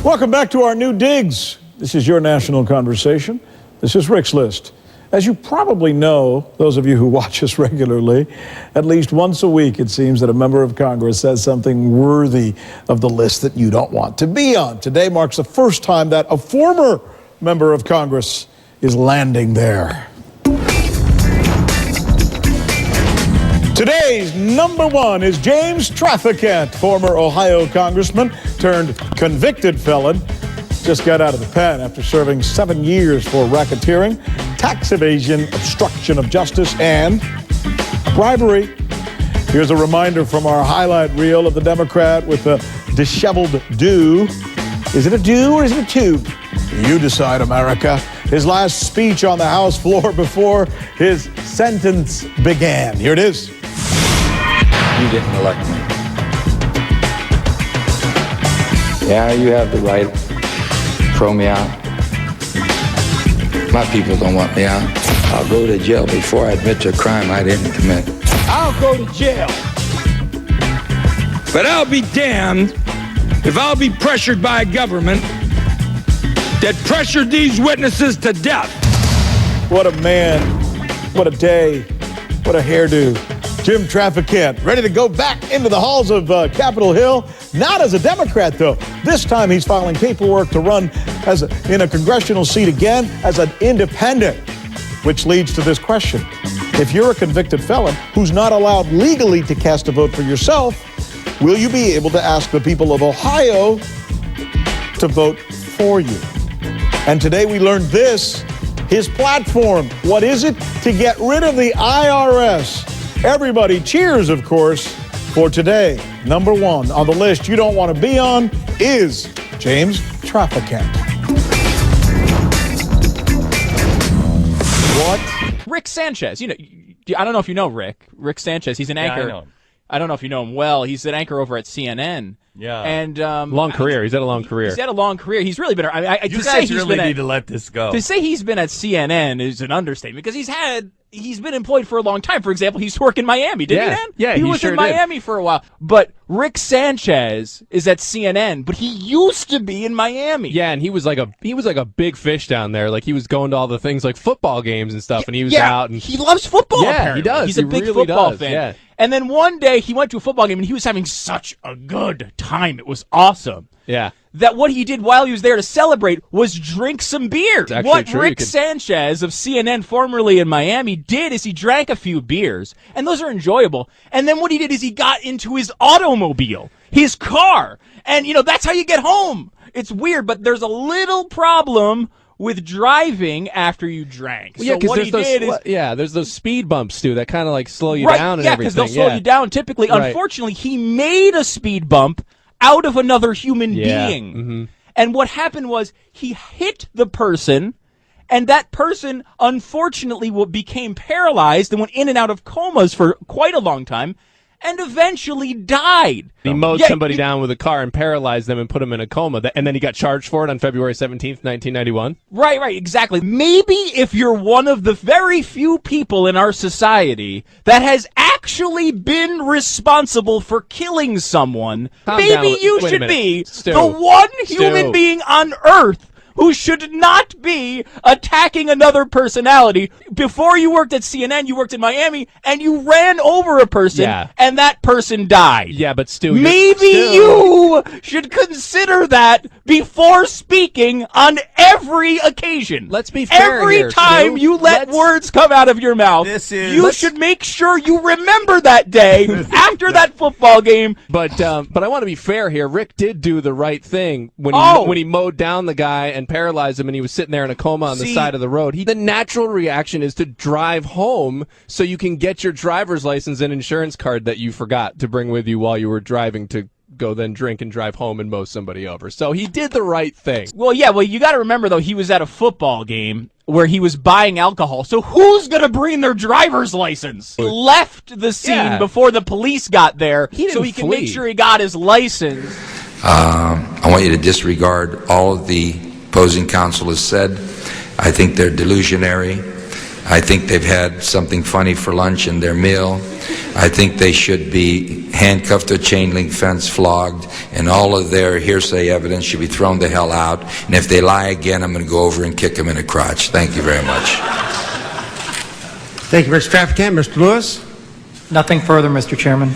Welcome back to our new digs. This is your national conversation. This is Rick's List. As you probably know, those of you who watch us regularly, at least once a week it seems that a member of Congress says something worthy of the list that you don't want to be on. Today marks the first time that a former member of Congress is landing there. Today's number one is James Traficant, former Ohio congressman turned convicted felon. Just got out of the pen after serving 7 years for racketeering, tax evasion, obstruction of justice, and bribery. Here's a reminder from our highlight reel of the Democrat with a disheveled do. Is it a do or is it a tube? You decide, America. His last speech on the House floor before his sentence began. Here it is. You didn't elect me. Yeah, you have the right to throw me out. My people don't want me out. I'll go to jail before I admit to a crime I didn't commit. I'll go to jail. But I'll be damned if I'll be pressured by a government that pressured these witnesses to death. What a man. What a day. What a hairdo. Jim Traficant, ready to go back into the halls of Capitol Hill. Not as a Democrat, though. This time he's filing paperwork to run in a congressional seat again as an independent, which leads to this question. If you're a convicted felon who's not allowed legally to cast a vote for yourself, will you be able to ask the people of Ohio to vote for you? And today we learned this, his platform. What is it? To get rid of the IRS. Everybody cheers, of course, for today. Number one on the list you don't want to be on is James Traficant. What? Rick Sanchez. You know, I don't know if you know Rick. Rick Sanchez. He's an anchor. Yeah, I know him. I don't know if you know him well. He's an anchor over at CNN. Yeah. And long career. He's had a long career. He's had a long career. He's really been. You guys really need to let this go. To say he's been at CNN is an understatement because he's been employed for a long time. For example, he's working in Miami, didn't he, Dan? Yeah, he was sure in Miami for a while. But Rick Sanchez is at CNN, but he used to be in Miami. Yeah, and he was like a big fish down there. Like he was going to all the things like football games and stuff, and he was out. And he loves football. Yeah, apparently. he does. He's a big really football does. fan. Yeah. And then one day he went to a football game and he was having such a good time. It was awesome. Yeah. That what he did while he was there to celebrate was drink some beer. What true. Rick Sanchez of CNN, formerly in Miami, did is he drank a few beers, and those are enjoyable. And then what he did is he got into his automobile, his car, and, that's how you get home. It's weird, but there's a little problem with driving after you drank. Well, yeah, because there's those speed bumps too that kind of like slow you down and everything. Yeah, because they'll slow you down typically. Right. Unfortunately, he made a speed bump out of another human being. Mm-hmm. And what happened was he hit the person, and that person unfortunately became paralyzed and went in and out of comas for quite a long time, and eventually died. He mowed somebody down with a car and paralyzed them and put them in a coma, and then he got charged for it on February 17th, 1991. Right, exactly. Maybe if you're one of the very few people in our society that has actually been responsible for killing someone, maybe you should be the one human being on Earth who should not be attacking another personality. Before you worked at CNN, you worked in Miami, and you ran over a person, and that person died. Yeah, but still, maybe you should consider that before speaking on every occasion. Let's be fair every here, time Stu. you let words come out of your mouth, you should make sure you remember that day after that football game. But I want to be fair here. Rick did do the right thing when he mowed down the guy and paralyzed him, and he was sitting there in a coma on the side of the road. The natural reaction is to drive home so you can get your driver's license and insurance card that you forgot to bring with you while you were driving to go then drink and drive home and mow somebody over. So he did the right thing. Well, you got to remember, though, he was at a football game where he was buying alcohol. So who's going to bring their driver's license? He left the scene before the police got there so he can make sure he got his license. I want you to disregard all of the opposing counsel has said. I think they're delusionary. I think they've had something funny for lunch in their meal. I think they should be handcuffed to a chain link fence, flogged, and all of their hearsay evidence should be thrown the hell out. And if they lie again, I'm going to go over and kick them in the crotch. Thank you very much. Thank you, Mr. Traficant. Mr. Lewis? Nothing further, Mr. Chairman.